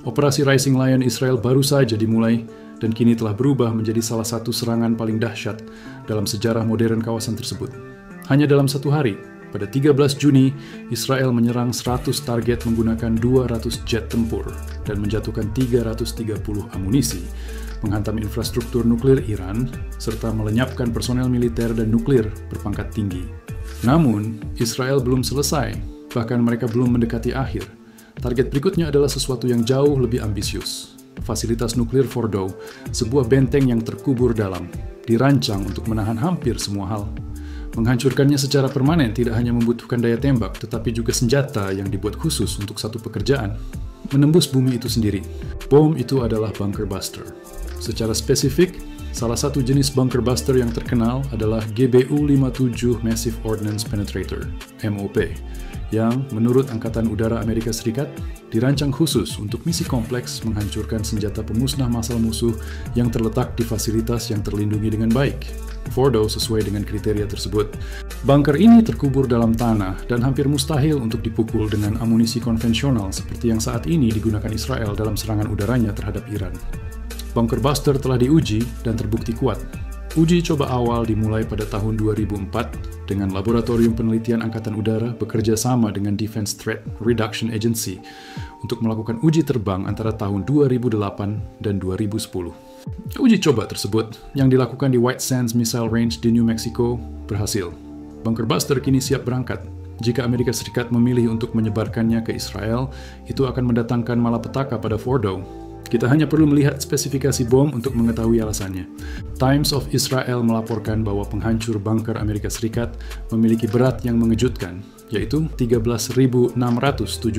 Operasi Rising Lion Israel baru saja dimulai dan kini telah berubah menjadi salah satu serangan paling dahsyat dalam sejarah modern kawasan tersebut. Hanya dalam satu hari, pada 13 Juni, Israel menyerang 100 target menggunakan 200 jet tempur dan menjatuhkan 330 amunisi, menghantam infrastruktur nuklir Iran, serta melenyapkan personel militer dan nuklir berpangkat tinggi. Namun, Israel belum selesai, bahkan mereka belum mendekati akhir. Target berikutnya adalah sesuatu yang jauh lebih ambisius. Fasilitas nuklir Fordow, sebuah benteng yang terkubur dalam, dirancang untuk menahan hampir semua hal. Menghancurkannya secara permanen tidak hanya membutuhkan daya tembak, tetapi juga senjata yang dibuat khusus untuk satu pekerjaan, menembus bumi itu sendiri. Bom itu adalah bunker buster. Secara spesifik, salah satu jenis bunker buster yang terkenal adalah GBU-57 Massive Ordnance Penetrator, MOP, yang menurut Angkatan Udara Amerika Serikat dirancang khusus untuk misi kompleks menghancurkan senjata pemusnah massal musuh yang terletak di fasilitas yang terlindungi dengan baik. Fordow sesuai dengan kriteria tersebut. Bunker ini terkubur dalam tanah dan hampir mustahil untuk dipukul dengan amunisi konvensional seperti yang saat ini digunakan Israel dalam serangan udaranya terhadap Iran. Bunker buster telah diuji dan terbukti kuat. Uji coba awal dimulai pada tahun 2004 dengan Laboratorium Penelitian Angkatan Udara bekerja sama dengan Defense Threat Reduction Agency untuk melakukan uji terbang antara tahun 2008 dan 2010. Uji coba tersebut yang dilakukan di White Sands Missile Range di New Mexico berhasil. Bunker buster kini siap berangkat. Jika Amerika Serikat memilih untuk menyebarkannya ke Israel, itu akan mendatangkan malapetaka pada Fordow. Kita hanya perlu melihat spesifikasi bom untuk mengetahui alasannya. Times of Israel melaporkan bahwa penghancur bunker Amerika Serikat memiliki berat yang mengejutkan, yaitu 13.607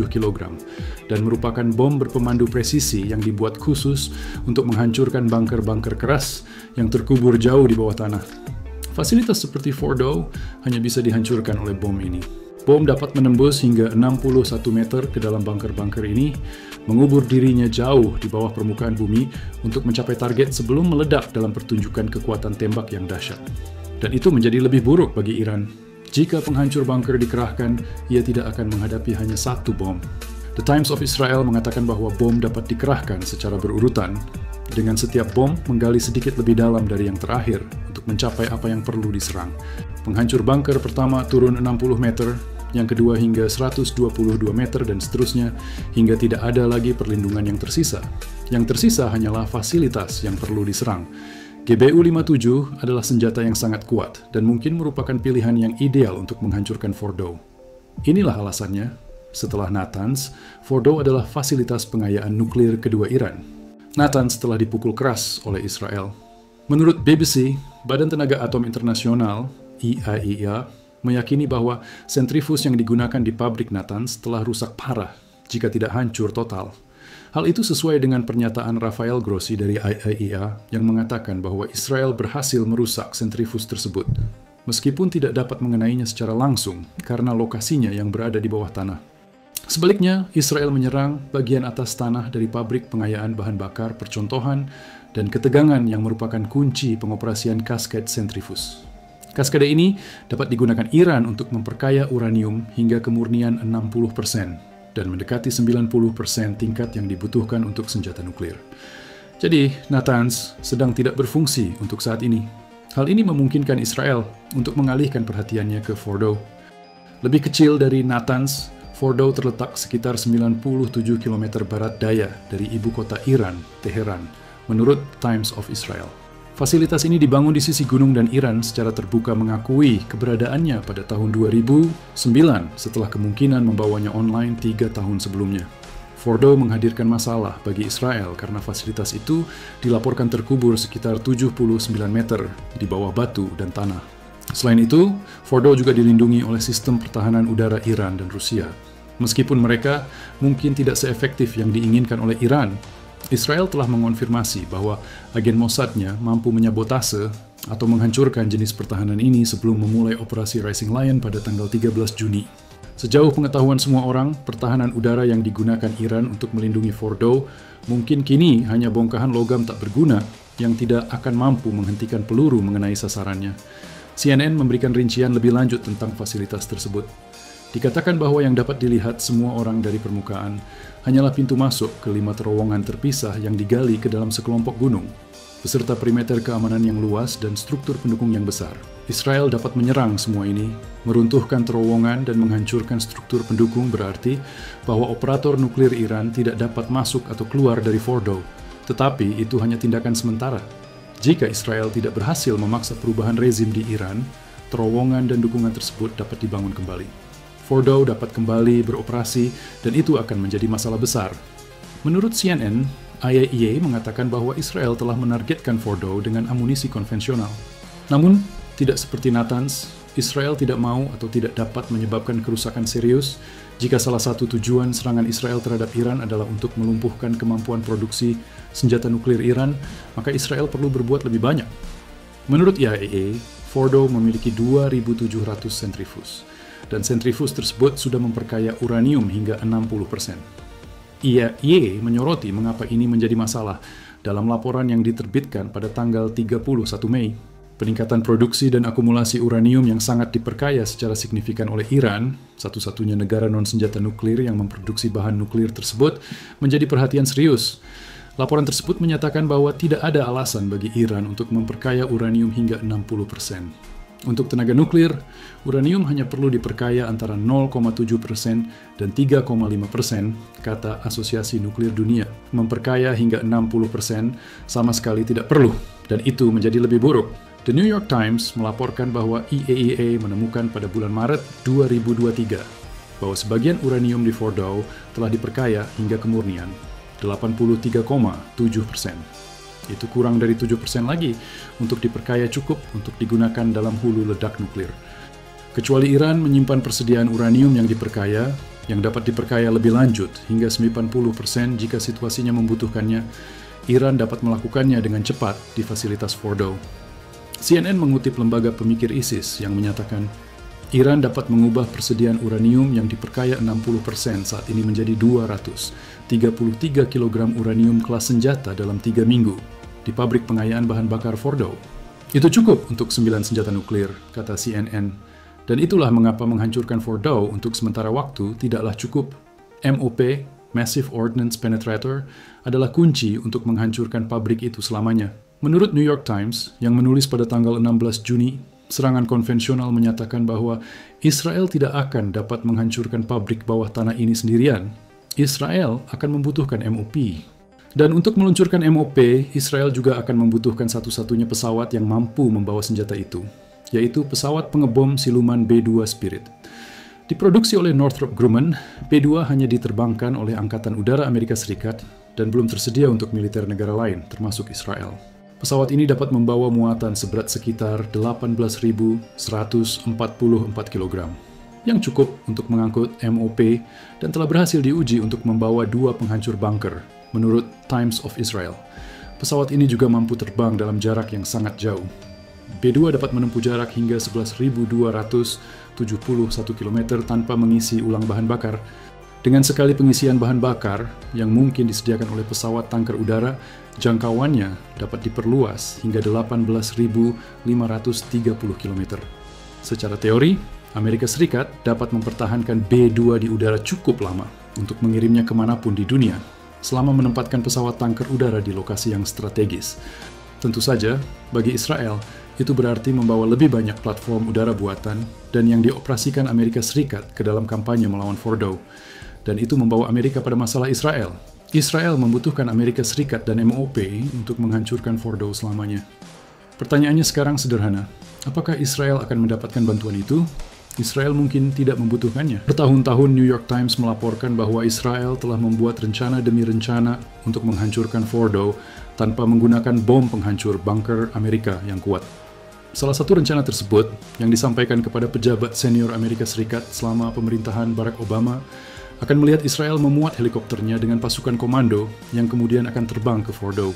kg, dan merupakan bom berpemandu presisi yang dibuat khusus untuk menghancurkan bunker-bunker keras yang terkubur jauh di bawah tanah. Fasilitas seperti Fordow hanya bisa dihancurkan oleh bom ini. Bom dapat menembus hingga 61 meter ke dalam bunker-bunker ini, mengubur dirinya jauh di bawah permukaan bumi untuk mencapai target sebelum meledak dalam pertunjukan kekuatan tembak yang dahsyat. Dan itu menjadi lebih buruk bagi Iran. Jika penghancur bunker dikerahkan, ia tidak akan menghadapi hanya satu bom. The Times of Israel mengatakan bahwa bom dapat dikerahkan secara berurutan, dengan setiap bom menggali sedikit lebih dalam dari yang terakhir untuk mencapai apa yang perlu diserang. Penghancur bunker pertama turun 60 meter, yang kedua hingga 122 meter dan seterusnya, hingga tidak ada lagi perlindungan yang tersisa. Yang tersisa hanyalah fasilitas yang perlu diserang. GBU-57 adalah senjata yang sangat kuat dan mungkin merupakan pilihan yang ideal untuk menghancurkan Fordow. Inilah alasannya, setelah Natanz, Fordow adalah fasilitas pengayaan nuklir kedua Iran. Natanz telah dipukul keras oleh Israel. Menurut BBC, Badan Tenaga Atom Internasional, IAEA, meyakini bahwa sentrifus yang digunakan di pabrik Natanz telah rusak parah jika tidak hancur total. Hal itu sesuai dengan pernyataan Rafael Grossi dari IAEA yang mengatakan bahwa Israel berhasil merusak sentrifus tersebut, meskipun tidak dapat mengenainya secara langsung karena lokasinya yang berada di bawah tanah. Sebaliknya, Israel menyerang bagian atas tanah dari pabrik pengayaan bahan bakar percontohan dan ketegangan yang merupakan kunci pengoperasian kaskade sentrifus. Kaskade ini dapat digunakan Iran untuk memperkaya uranium hingga kemurnian 60% dan mendekati 90% tingkat yang dibutuhkan untuk senjata nuklir. Jadi, Natanz sedang tidak berfungsi untuk saat ini. Hal ini memungkinkan Israel untuk mengalihkan perhatiannya ke Fordow. Lebih kecil dari Natanz, Fordow terletak sekitar 97 km barat daya dari ibu kota Iran, Teheran, menurut Times of Israel. Fasilitas ini dibangun di sisi gunung dan Iran secara terbuka mengakui keberadaannya pada tahun 2009 setelah kemungkinan membawanya online 3 tahun sebelumnya. Fordow menghadirkan masalah bagi Israel karena fasilitas itu dilaporkan terkubur sekitar 79 meter di bawah batu dan tanah. Selain itu, Fordow juga dilindungi oleh sistem pertahanan udara Iran dan Rusia. Meskipun mereka mungkin tidak seefektif yang diinginkan oleh Iran, Israel telah mengonfirmasi bahwa agen Mossadnya mampu menyabotase atau menghancurkan jenis pertahanan ini sebelum memulai operasi Rising Lion pada tanggal 13 Juni. Sejauh pengetahuan semua orang, pertahanan udara yang digunakan Iran untuk melindungi Fordow mungkin kini hanya bongkahan logam tak berguna yang tidak akan mampu menghentikan peluru mengenai sasarannya. CNN memberikan rincian lebih lanjut tentang fasilitas tersebut. Dikatakan bahwa yang dapat dilihat semua orang dari permukaan hanyalah pintu masuk ke 5 terowongan terpisah yang digali ke dalam sekelompok gunung, beserta perimeter keamanan yang luas dan struktur pendukung yang besar. Israel dapat menyerang semua ini, meruntuhkan terowongan dan menghancurkan struktur pendukung berarti bahwa operator nuklir Iran tidak dapat masuk atau keluar dari Fordow. Tetapi itu hanya tindakan sementara. Jika Israel tidak berhasil memaksa perubahan rezim di Iran, terowongan dan dukungan tersebut dapat dibangun kembali. Fordow dapat kembali beroperasi dan itu akan menjadi masalah besar. Menurut CNN, IAEA mengatakan bahwa Israel telah menargetkan Fordow dengan amunisi konvensional. Namun, tidak seperti Natanz, Israel tidak mau atau tidak dapat menyebabkan kerusakan serius jika salah satu tujuan serangan Israel terhadap Iran adalah untuk melumpuhkan kemampuan produksi senjata nuklir Iran, maka Israel perlu berbuat lebih banyak. Menurut IAEA, Fordow memiliki 2.700 sentrifus, dan sentrifus tersebut sudah memperkaya uranium hingga 60%. IAEA menyoroti mengapa ini menjadi masalah dalam laporan yang diterbitkan pada tanggal 31 Mei. Peningkatan produksi dan akumulasi uranium yang sangat diperkaya secara signifikan oleh Iran, satu-satunya negara non-senjata nuklir yang memproduksi bahan nuklir tersebut, menjadi perhatian serius. Laporan tersebut menyatakan bahwa tidak ada alasan bagi Iran untuk memperkaya uranium hingga 60%. Untuk tenaga nuklir, uranium hanya perlu diperkaya antara 0,7% dan 3,5%, kata Asosiasi Nuklir Dunia. Memperkaya hingga 60% sama sekali tidak perlu, dan itu menjadi lebih buruk. The New York Times melaporkan bahwa IAEA menemukan pada bulan Maret 2023 bahwa sebagian uranium di Fordow telah diperkaya hingga kemurnian, 83,7%. Itu kurang dari 7% lagi untuk diperkaya cukup untuk digunakan dalam hulu ledak nuklir. Kecuali Iran menyimpan persediaan uranium yang diperkaya, yang dapat diperkaya lebih lanjut hingga 90% jika situasinya membutuhkannya, Iran dapat melakukannya dengan cepat di fasilitas Fordow. CNN mengutip lembaga pemikir ISIS yang menyatakan, Iran dapat mengubah persediaan uranium yang diperkaya 60% saat ini menjadi 233 kg uranium kelas senjata dalam 3 minggu di pabrik pengayaan bahan bakar Fordow. Itu cukup untuk 9 senjata nuklir, kata CNN. Dan itulah mengapa menghancurkan Fordow untuk sementara waktu tidaklah cukup. MOP, Massive Ordnance Penetrator, adalah kunci untuk menghancurkan pabrik itu selamanya. Menurut New York Times, yang menulis pada tanggal 16 Juni, serangan konvensional menyatakan bahwa Israel tidak akan dapat menghancurkan pabrik bawah tanah ini sendirian. Israel akan membutuhkan MOP. Dan untuk meluncurkan MOP, Israel juga akan membutuhkan satu-satunya pesawat yang mampu membawa senjata itu, yaitu pesawat pengebom siluman B-2 Spirit. Diproduksi oleh Northrop Grumman, B-2 hanya diterbangkan oleh Angkatan Udara Amerika Serikat dan belum tersedia untuk militer negara lain, termasuk Israel. Pesawat ini dapat membawa muatan seberat sekitar 18.144 kg, yang cukup untuk mengangkut MOP dan telah berhasil diuji untuk membawa 2 penghancur bunker, menurut Times of Israel. Pesawat ini juga mampu terbang dalam jarak yang sangat jauh. B-2 dapat menempuh jarak hingga 11.271 km tanpa mengisi ulang bahan bakar. Dengan sekali pengisian bahan bakar yang mungkin disediakan oleh pesawat tanker udara, jangkauannya dapat diperluas hingga 18.530 km. Secara teori, Amerika Serikat dapat mempertahankan B-2 di udara cukup lama untuk mengirimnya kemanapun di dunia, selama menempatkan pesawat tanker udara di lokasi yang strategis. Tentu saja, bagi Israel, itu berarti membawa lebih banyak platform udara buatan dan yang dioperasikan Amerika Serikat ke dalam kampanye melawan Fordow. Dan itu membawa Amerika pada masalah Israel. Israel membutuhkan Amerika Serikat dan MOP untuk menghancurkan Fordow selamanya. Pertanyaannya sekarang sederhana, apakah Israel akan mendapatkan bantuan itu? Israel mungkin tidak membutuhkannya. Bertahun-tahun New York Times melaporkan bahwa Israel telah membuat rencana demi rencana untuk menghancurkan Fordow tanpa menggunakan bom penghancur bunker Amerika yang kuat. Salah satu rencana tersebut yang disampaikan kepada pejabat senior Amerika Serikat selama pemerintahan Barack Obama akan melihat Israel memuat helikopternya dengan pasukan komando yang kemudian akan terbang ke Fordow.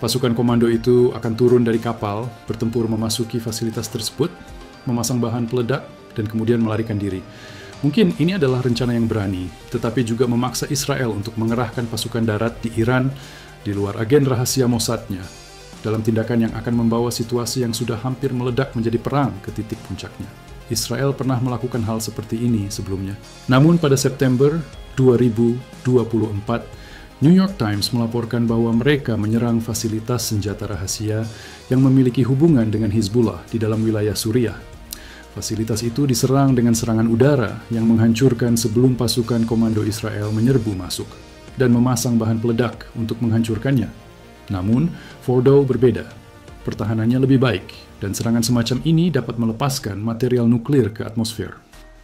Pasukan komando itu akan turun dari kapal, bertempur memasuki fasilitas tersebut, memasang bahan peledak, dan kemudian melarikan diri. Mungkin ini adalah rencana yang berani, tetapi juga memaksa Israel untuk mengerahkan pasukan darat di Iran di luar agen rahasia Mossadnya, dalam tindakan yang akan membawa situasi yang sudah hampir meledak menjadi perang ke titik puncaknya. Israel pernah melakukan hal seperti ini sebelumnya. Namun pada September 2024, New York Times melaporkan bahwa mereka menyerang fasilitas senjata rahasia yang memiliki hubungan dengan Hizbullah di dalam wilayah Suriah. Fasilitas itu diserang dengan serangan udara yang menghancurkan sebelum pasukan komando Israel menyerbu masuk dan memasang bahan peledak untuk menghancurkannya. Namun, Fordow berbeda. Pertahanannya lebih baik, dan serangan semacam ini dapat melepaskan material nuklir ke atmosfer.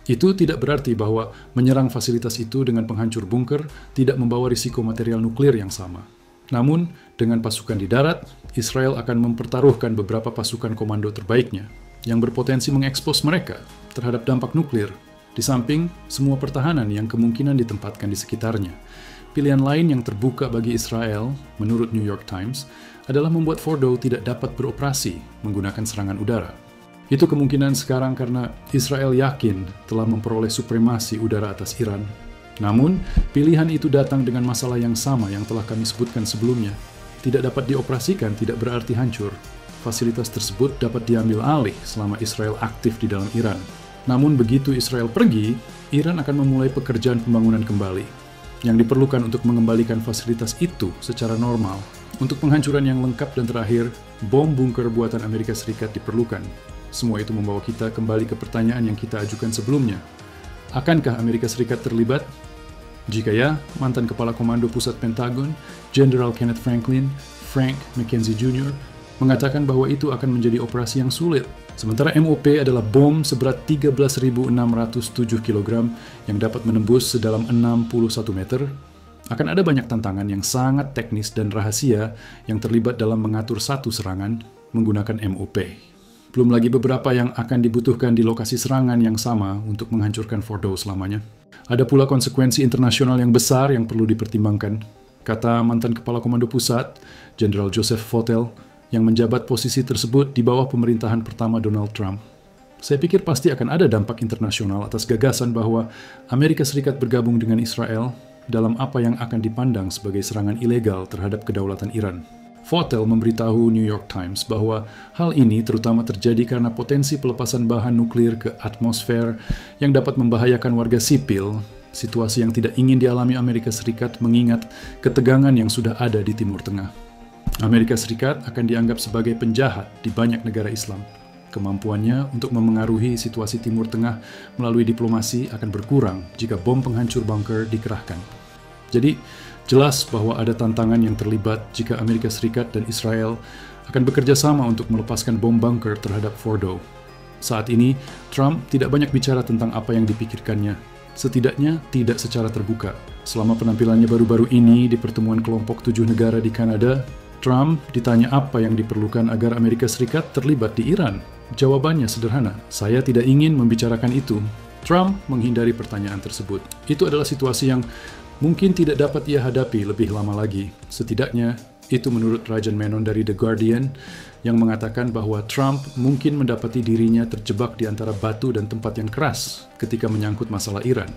Itu tidak berarti bahwa menyerang fasilitas itu dengan penghancur bunker tidak membawa risiko material nuklir yang sama. Namun, dengan pasukan di darat, Israel akan mempertaruhkan beberapa pasukan komando terbaiknya yang berpotensi mengekspos mereka terhadap dampak nuklir, di samping semua pertahanan yang kemungkinan ditempatkan di sekitarnya. Pilihan lain yang terbuka bagi Israel, menurut New York Times, adalah membuat Fordow tidak dapat beroperasi menggunakan serangan udara. Itu kemungkinan sekarang karena Israel yakin telah memperoleh supremasi udara atas Iran. Namun, pilihan itu datang dengan masalah yang sama yang telah kami sebutkan sebelumnya. Tidak dapat dioperasikan tidak berarti hancur. Fasilitas tersebut dapat diambil alih selama Israel aktif di dalam Iran. Namun begitu Israel pergi, Iran akan memulai pekerjaan pembangunan kembali. Yang diperlukan untuk mengembalikan fasilitas itu secara normal. Untuk penghancuran yang lengkap dan terakhir, bom bunker buatan Amerika Serikat diperlukan. Semua itu membawa kita kembali ke pertanyaan yang kita ajukan sebelumnya. Akankah Amerika Serikat terlibat? Jika ya, mantan Kepala Komando Pusat Pentagon, Jenderal Kenneth Franklin, Frank McKenzie Jr., mengatakan bahwa itu akan menjadi operasi yang sulit. Sementara MOP adalah bom seberat 13.607 kg yang dapat menembus sedalam 61 meter, akan ada banyak tantangan yang sangat teknis dan rahasia yang terlibat dalam mengatur satu serangan menggunakan MOP. Belum lagi beberapa yang akan dibutuhkan di lokasi serangan yang sama untuk menghancurkan Fordow selamanya. Ada pula konsekuensi internasional yang besar yang perlu dipertimbangkan, kata mantan Kepala Komando Pusat, Jenderal Joseph Votel, yang menjabat posisi tersebut di bawah pemerintahan pertama Donald Trump. Saya pikir pasti akan ada dampak internasional atas gagasan bahwa Amerika Serikat bergabung dengan Israel dalam apa yang akan dipandang sebagai serangan ilegal terhadap kedaulatan Iran. Votel memberitahu New York Times bahwa hal ini terutama terjadi karena potensi pelepasan bahan nuklir ke atmosfer yang dapat membahayakan warga sipil, situasi yang tidak ingin dialami Amerika Serikat mengingat ketegangan yang sudah ada di Timur Tengah. Amerika Serikat akan dianggap sebagai penjahat di banyak negara Islam. Kemampuannya untuk memengaruhi situasi Timur Tengah melalui diplomasi akan berkurang jika bom penghancur bunker dikerahkan. Jadi, jelas bahwa ada tantangan yang terlibat jika Amerika Serikat dan Israel akan bekerja sama untuk melepaskan bom bunker terhadap Fordow. Saat ini, Trump tidak banyak bicara tentang apa yang dipikirkannya, setidaknya tidak secara terbuka. Selama penampilannya baru-baru ini di pertemuan kelompok 7 negara di Kanada, Trump ditanya apa yang diperlukan agar Amerika Serikat terlibat di Iran. Jawabannya sederhana, saya tidak ingin membicarakan itu. Trump menghindari pertanyaan tersebut. Itu adalah situasi yang mungkin tidak dapat ia hadapi lebih lama lagi. Setidaknya, itu menurut Rajan Menon dari The Guardian, yang mengatakan bahwa Trump mungkin mendapati dirinya terjebak di antara batu dan tempat yang keras ketika menyangkut masalah Iran.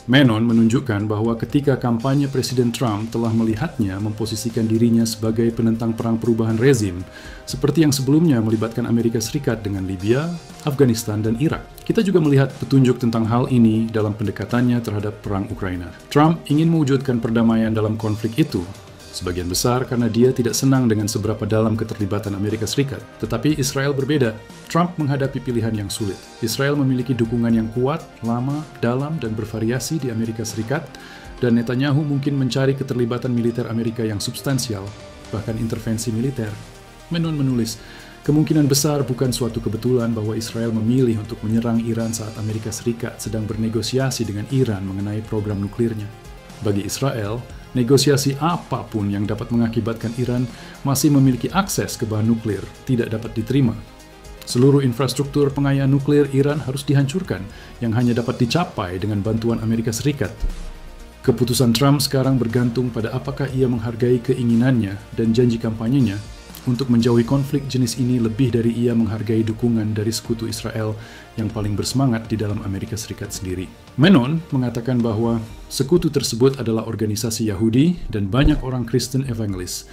Menon menunjukkan bahwa ketika kampanye Presiden Trump telah melihatnya memposisikan dirinya sebagai penentang perang perubahan rezim, seperti yang sebelumnya melibatkan Amerika Serikat dengan Libya, Afghanistan, dan Irak. Kita juga melihat petunjuk tentang hal ini dalam pendekatannya terhadap perang Ukraina. Trump ingin mewujudkan perdamaian dalam konflik itu, sebagian besar karena dia tidak senang dengan seberapa dalam keterlibatan Amerika Serikat. Tetapi Israel berbeda. Trump menghadapi pilihan yang sulit. Israel memiliki dukungan yang kuat, lama, dalam, dan bervariasi di Amerika Serikat, dan Netanyahu mungkin mencari keterlibatan militer Amerika yang substansial, bahkan intervensi militer. Menon menulis, kemungkinan besar bukan suatu kebetulan bahwa Israel memilih untuk menyerang Iran saat Amerika Serikat sedang bernegosiasi dengan Iran mengenai program nuklirnya. Bagi Israel, negosiasi apapun yang dapat mengakibatkan Iran masih memiliki akses ke bahan nuklir tidak dapat diterima. Seluruh infrastruktur pengayaan nuklir Iran harus dihancurkan, yang hanya dapat dicapai dengan bantuan Amerika Serikat. Keputusan Trump sekarang bergantung pada apakah ia menghargai keinginannya dan janji kampanyenya untuk menjauhi konflik jenis ini lebih dari ia menghargai dukungan dari sekutu Israel yang paling bersemangat di dalam Amerika Serikat sendiri. Menon mengatakan bahwa sekutu tersebut adalah organisasi Yahudi dan banyak orang Kristen evangelis,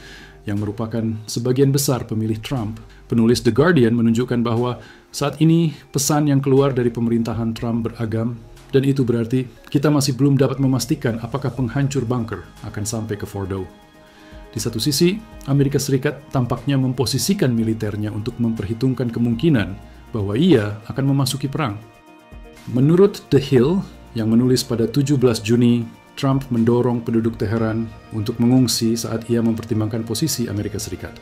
yang merupakan sebagian besar pemilih Trump. Penulis The Guardian menunjukkan bahwa Saat ini, pesan yang keluar dari pemerintahan Trump beragam, dan itu berarti kita masih belum dapat memastikan apakah penghancur bunker akan sampai ke Fordow. Di satu sisi, Amerika Serikat tampaknya memposisikan militernya untuk memperhitungkan kemungkinan bahwa ia akan memasuki perang. Menurut The Hill, yang menulis pada 17 Juni, Trump mendorong penduduk Teheran untuk mengungsi saat ia mempertimbangkan posisi Amerika Serikat.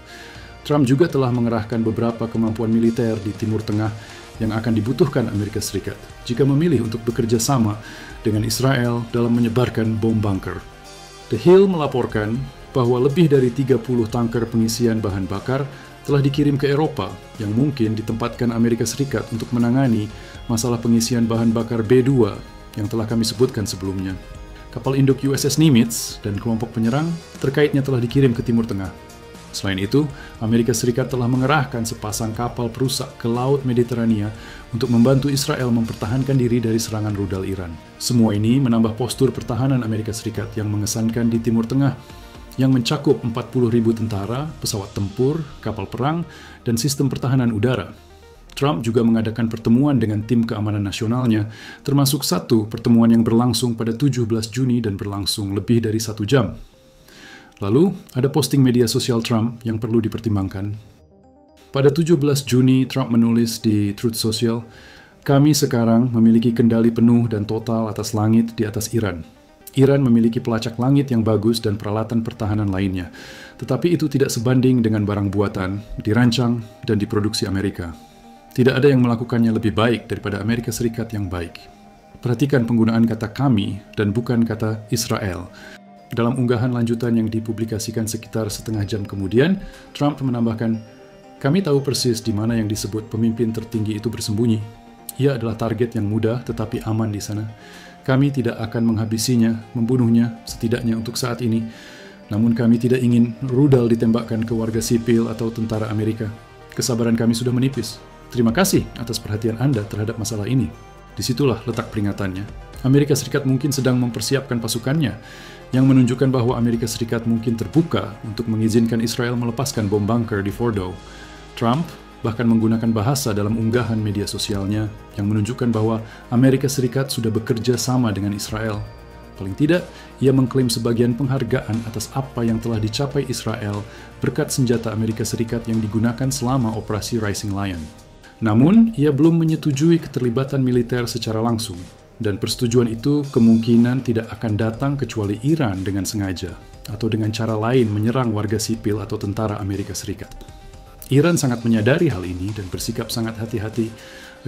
Trump juga telah mengerahkan beberapa kemampuan militer di Timur Tengah yang akan dibutuhkan Amerika Serikat jika memilih untuk bekerja sama dengan Israel dalam menyebarkan bom bunker. The Hill melaporkan bahwa lebih dari 30 tanker pengisian bahan bakar telah dikirim ke Eropa yang mungkin ditempatkan Amerika Serikat untuk menangani masalah pengisian bahan bakar B2 yang telah kami sebutkan sebelumnya. Kapal induk USS Nimitz dan kelompok penyerang terkaitnya telah dikirim ke Timur Tengah. Selain itu, Amerika Serikat telah mengerahkan sepasang kapal perusak ke Laut Mediterania untuk membantu Israel mempertahankan diri dari serangan rudal Iran. Semua ini menambah postur pertahanan Amerika Serikat yang mengesankan di Timur Tengah, yang mencakup 40.000 tentara, pesawat tempur, kapal perang, dan sistem pertahanan udara. Trump juga mengadakan pertemuan dengan tim keamanan nasionalnya, termasuk satu pertemuan yang berlangsung pada 17 Juni dan berlangsung lebih dari 1 jam. Lalu, ada posting media sosial Trump yang perlu dipertimbangkan. Pada 17 Juni, Trump menulis di Truth Social, "Kami sekarang memiliki kendali penuh dan total atas langit di atas Iran. Iran memiliki pelacak langit yang bagus dan peralatan pertahanan lainnya, tetapi itu tidak sebanding dengan barang buatan, dirancang, dan diproduksi Amerika. Tidak ada yang melakukannya lebih baik daripada Amerika Serikat yang baik." Perhatikan penggunaan kata kami dan bukan kata Israel. Dalam unggahan lanjutan yang dipublikasikan sekitar setengah jam kemudian, Trump menambahkan, "Kami tahu persis di mana yang disebut pemimpin tertinggi itu bersembunyi. Ia adalah target yang mudah tetapi aman di sana. Kami tidak akan menghabisinya, membunuhnya, setidaknya untuk saat ini. Namun kami tidak ingin rudal ditembakkan ke warga sipil atau tentara Amerika. Kesabaran kami sudah menipis. Terima kasih atas perhatian Anda terhadap masalah ini." Disitulah letak peringatannya. Amerika Serikat mungkin sedang mempersiapkan pasukannya, yang menunjukkan bahwa Amerika Serikat mungkin terbuka untuk mengizinkan Israel melepaskan bom bunker di Fordow. Trump bahkan menggunakan bahasa dalam unggahan media sosialnya yang menunjukkan bahwa Amerika Serikat sudah bekerja sama dengan Israel. Paling tidak, ia mengklaim sebagian penghargaan atas apa yang telah dicapai Israel berkat senjata Amerika Serikat yang digunakan selama operasi Rising Lion. Namun, ia belum menyetujui keterlibatan militer secara langsung. Dan persetujuan itu kemungkinan tidak akan datang kecuali Iran dengan sengaja atau dengan cara lain menyerang warga sipil atau tentara Amerika Serikat. Iran sangat menyadari hal ini dan bersikap sangat hati-hati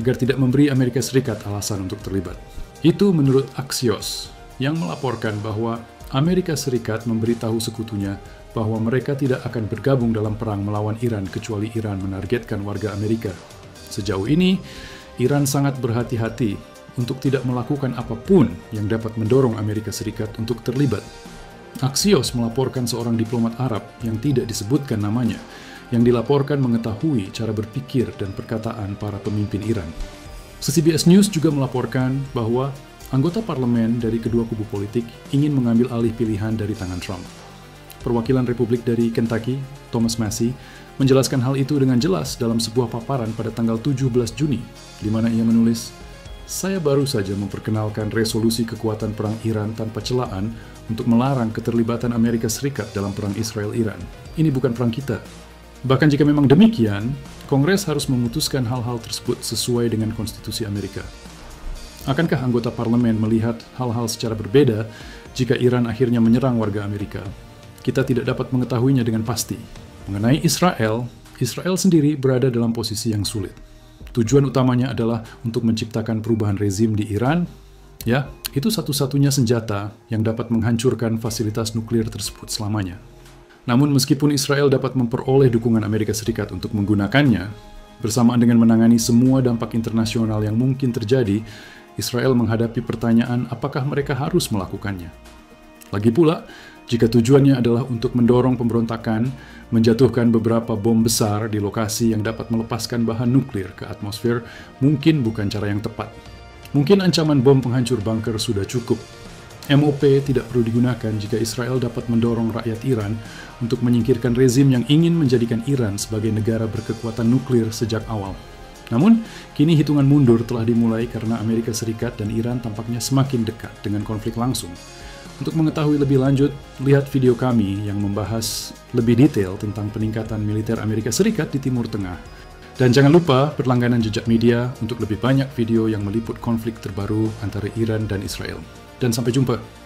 agar tidak memberi Amerika Serikat alasan untuk terlibat. Itu menurut Axios, yang melaporkan bahwa Amerika Serikat memberitahu sekutunya bahwa mereka tidak akan bergabung dalam perang melawan Iran kecuali Iran menargetkan warga Amerika. Sejauh ini, Iran sangat berhati-hati untuk tidak melakukan apapun yang dapat mendorong Amerika Serikat untuk terlibat. Axios melaporkan seorang diplomat Arab yang tidak disebutkan namanya, yang dilaporkan mengetahui cara berpikir dan perkataan para pemimpin Iran. CBS News juga melaporkan bahwa anggota parlemen dari kedua kubu politik ingin mengambil alih pilihan dari tangan Trump. Perwakilan Republik dari Kentucky, Thomas Massie, menjelaskan hal itu dengan jelas dalam sebuah paparan pada tanggal 17 Juni, di mana ia menulis, "Saya baru saja memperkenalkan resolusi kekuatan perang Iran tanpa celaan untuk melarang keterlibatan Amerika Serikat dalam perang Israel-Iran. Ini bukan perang kita. Bahkan jika memang demikian, Kongres harus memutuskan hal-hal tersebut sesuai dengan konstitusi Amerika." Akankah anggota parlemen melihat hal-hal secara berbeda jika Iran akhirnya menyerang warga Amerika? Kita tidak dapat mengetahuinya dengan pasti. Mengenai Israel, Israel sendiri berada dalam posisi yang sulit. Tujuan utamanya adalah untuk menciptakan perubahan rezim di Iran. Ya, itu satu-satunya senjata yang dapat menghancurkan fasilitas nuklir tersebut selamanya. Namun meskipun Israel dapat memperoleh dukungan Amerika Serikat untuk menggunakannya, bersamaan dengan menangani semua dampak internasional yang mungkin terjadi, Israel menghadapi pertanyaan apakah mereka harus melakukannya. Lagi pula, jika tujuannya adalah untuk mendorong pemberontakan, menjatuhkan beberapa bom besar di lokasi yang dapat melepaskan bahan nuklir ke atmosfer, mungkin bukan cara yang tepat. Mungkin ancaman bom penghancur bunker sudah cukup. MOP tidak perlu digunakan jika Israel dapat mendorong rakyat Iran untuk menyingkirkan rezim yang ingin menjadikan Iran sebagai negara berkekuatan nuklir sejak awal. Namun, kini hitungan mundur telah dimulai karena Amerika Serikat dan Iran tampaknya semakin dekat dengan konflik langsung. Untuk mengetahui lebih lanjut, lihat video kami yang membahas lebih detail tentang peningkatan militer Amerika Serikat di Timur Tengah. Dan jangan lupa berlangganan Jejak Media untuk lebih banyak video yang meliput konflik terbaru antara Iran dan Israel. Dan sampai jumpa!